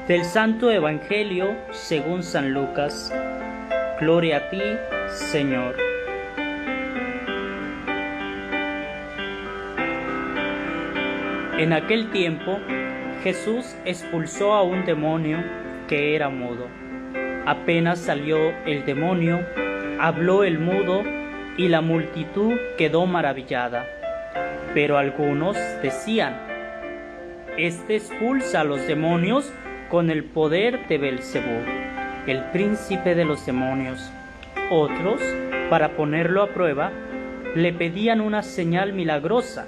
Del Santo Evangelio según San Lucas. Gloria a ti, Señor. En aquel tiempo, Jesús expulsó a un demonio que era mudo. Apenas salió el demonio, habló el mudo y la multitud quedó maravillada. Pero algunos decían: Este expulsa a los demonios con el poder de Belcebú, el príncipe de los demonios. Otros, para ponerlo a prueba, le pedían una señal milagrosa.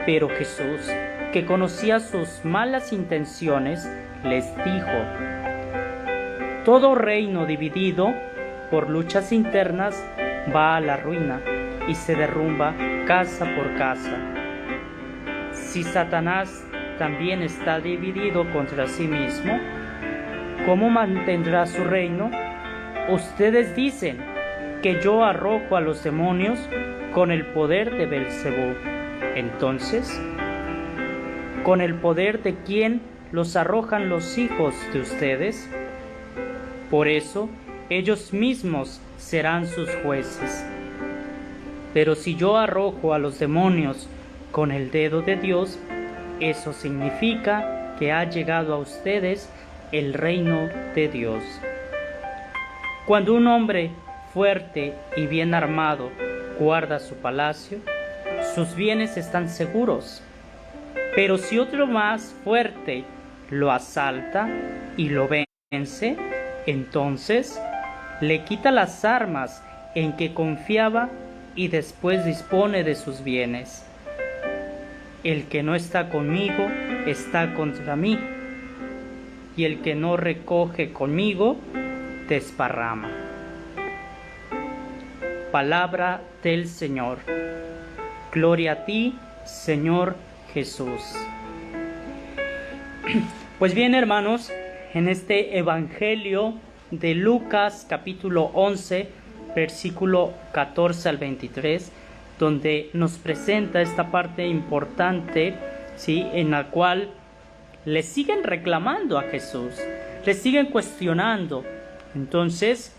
Pero Jesús, que conocía sus malas intenciones, les dijo: Todo reino dividido por luchas internas va a la ruina y se derrumba casa por casa. Si Satanás también está dividido contra sí mismo, ¿cómo mantendrá su reino? Ustedes dicen que yo arrojo a los demonios con el poder de Belcebú. Entonces, ¿con el poder de quién los arrojan los hijos de ustedes? Por eso, ellos mismos serán sus jueces. Pero si yo arrojo a los demonios con el dedo de Dios, eso significa que ha llegado a ustedes el reino de Dios. Cuando un hombre fuerte y bien armado guarda su palacio, sus bienes están seguros. Pero si otro más fuerte lo asalta y lo vence, entonces le quita las armas en que confiaba y después dispone de sus bienes. El que no está conmigo está contra mí, y el que no recoge conmigo desparrama. Palabra del Señor. Gloria a ti, Señor Jesús. Pues bien, hermanos, en este Evangelio de Lucas, capítulo 11, versículo 14 al 23, donde nos presenta esta parte importante, ¿sí?, en la cual le siguen reclamando a Jesús, le siguen cuestionando. Entonces,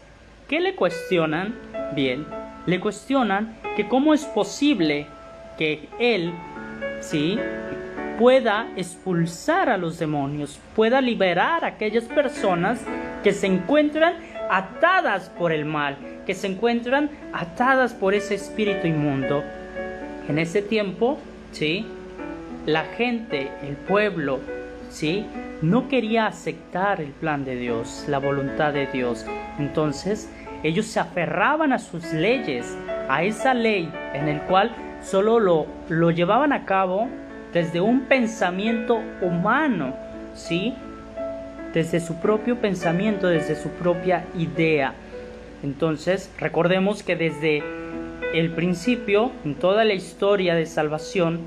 ¿qué le cuestionan? Bien, le cuestionan que cómo es posible que él, ¿sí?, pueda expulsar a los demonios, pueda liberar a aquellas personas que se encuentran atadas por el mal, que se encuentran atadas por ese espíritu inmundo. En ese tiempo, ¿sí?, la gente, el pueblo, ¿sí?, no quería aceptar el plan de Dios, la voluntad de Dios. Entonces, ellos se aferraban a sus leyes, a esa ley en el cual solo lo llevaban a cabo desde un pensamiento humano, ¿sí?, desde su propio pensamiento, desde su propia idea. Entonces, recordemos que desde el principio, en toda la historia de salvación,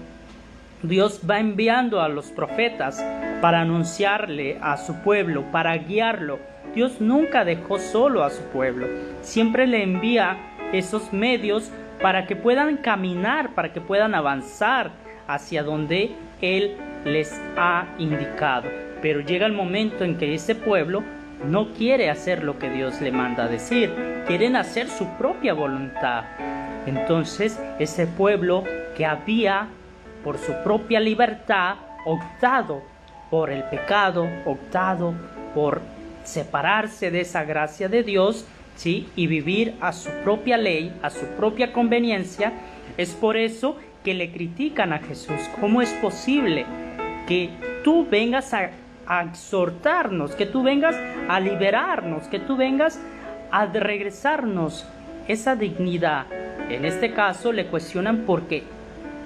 Dios va enviando a los profetas para anunciarle a su pueblo, para guiarlo. Dios nunca dejó solo a su pueblo. Siempre le envía esos medios para que puedan caminar, para que puedan avanzar hacia donde Él les ha indicado. Pero llega el momento en que ese pueblo no quiere hacer lo que Dios le manda a decir, quieren hacer su propia voluntad. Entonces, ese pueblo que había, por su propia libertad, optado por el pecado, optado por separarse de esa gracia de Dios, ¿sí?, y vivir a su propia ley, a su propia conveniencia, es por eso que le critican a Jesús. ¿Cómo es posible que tú vengas a exhortarnos, que tú vengas a liberarnos, que tú vengas a regresarnos esa dignidad? En este caso le cuestionan porque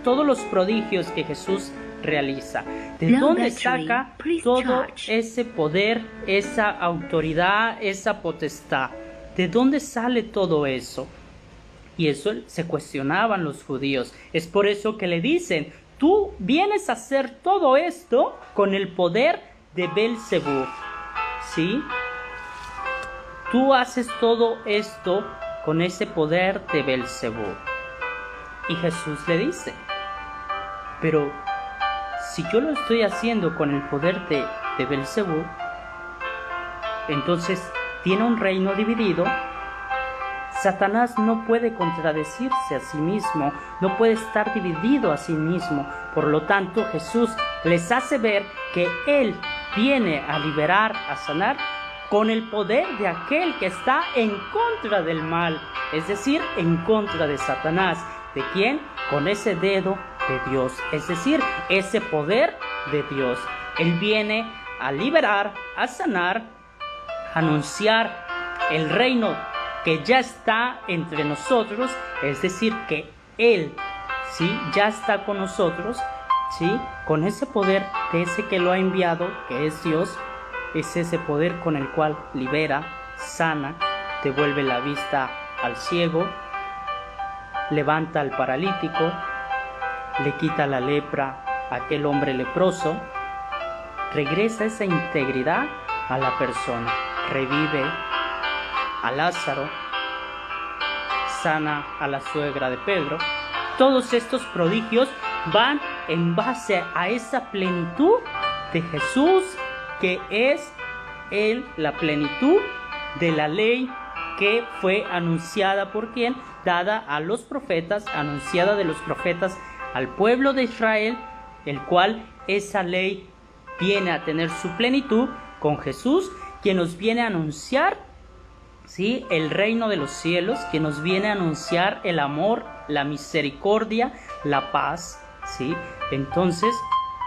todos los prodigios que Jesús realiza, ¿de dónde saca todo ese poder, esa autoridad, esa potestad? ¿De dónde sale todo eso? Y eso se cuestionaban los judíos. Es por eso que le dicen: tú vienes a hacer todo esto con el poder de Belcebú, ¿sí? Tú haces todo esto con ese poder de Belcebú. Y Jesús le dice: pero si yo lo estoy haciendo con el poder de de Belzebú, entonces tiene un reino dividido. Satanás no puede contradecirse a sí mismo, no puede estar dividido a sí mismo. Por lo tanto, Jesús les hace ver que Él viene a liberar, a sanar, con el poder de aquel que está en contra del mal, es decir, en contra de Satanás. ¿De quién? Con ese dedo de Dios, es decir, ese poder de Dios. Él viene a liberar, a sanar, a anunciar el reino que ya está entre nosotros, es decir, que Él, ¿sí?, ya está con nosotros, ¿sí?, con ese poder de ese que lo ha enviado, que es Dios. Es ese poder con el cual libera, sana, devuelve la vista al ciego, levanta al paralítico, le quita la lepra a aquel hombre leproso, regresa esa integridad a la persona, revive a Lázaro, sana a la suegra de Pedro. Todos estos prodigios van en base a esa plenitud de Jesús, que es Él, la plenitud de la ley que fue anunciada por quien, dada a los profetas, anunciada de los profetas al pueblo de Israel, el cual esa ley viene a tener su plenitud con Jesús, quien nos viene a anunciar, ¿sí?, el reino de los cielos, quien nos viene a anunciar el amor, la misericordia, la paz, ¿sí? Entonces,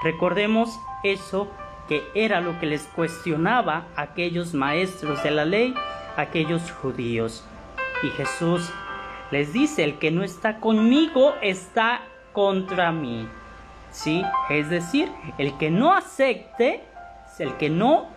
recordemos eso, que era lo que les cuestionaba a aquellos maestros de la ley, aquellos judíos. Y Jesús les dice: el que no está conmigo está contra mí, ¿sí? Es decir, el que no acepte, el que no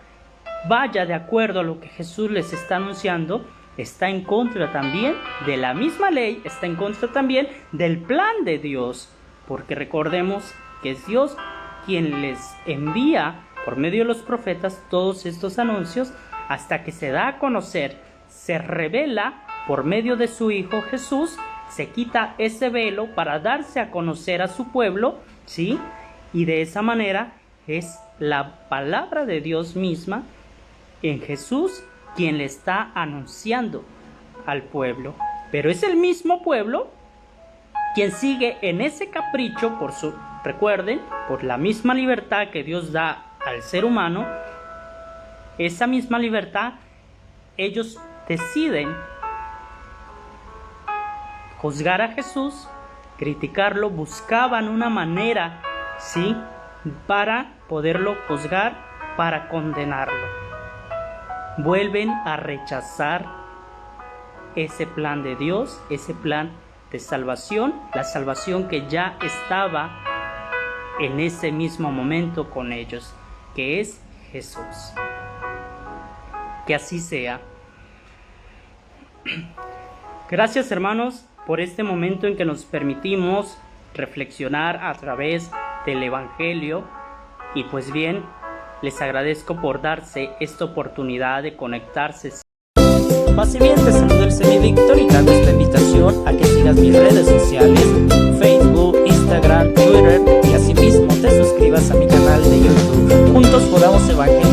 vaya de acuerdo a lo que Jesús les está anunciando, está en contra también de la misma ley, está en contra también del plan de Dios, porque recordemos que es Dios quien les envía por medio de los profetas todos estos anuncios, hasta que se da a conocer, se revela por medio de su Hijo Jesús, se quita ese velo para darse a conocer a su pueblo, ¿sí? Y de esa manera es la palabra de Dios misma en Jesús quien le está anunciando al pueblo. Pero es el mismo pueblo quien sigue en ese capricho recuerden, por la misma libertad que Dios da al ser humano, esa misma libertad, ellos deciden juzgar a Jesús, criticarlo, buscaban una manera, ¿sí?, para poderlo juzgar, para condenarlo. Vuelven a rechazar ese plan de Dios, ese plan de salvación, la salvación que ya estaba en ese mismo momento con ellos, que es Jesús. Que así sea. Gracias, hermanos, por este momento en que nos permitimos reflexionar a través del Evangelio. Y pues bien, les agradezco por darse esta oportunidad de conectarse. Pase bien, te saluda el Semivictor y te hago esta invitación a que sigas mis redes sociales, Facebook, Instagram, Twitter, y asimismo te suscribas a mi canal de YouTube. Juntos podamos evangelizar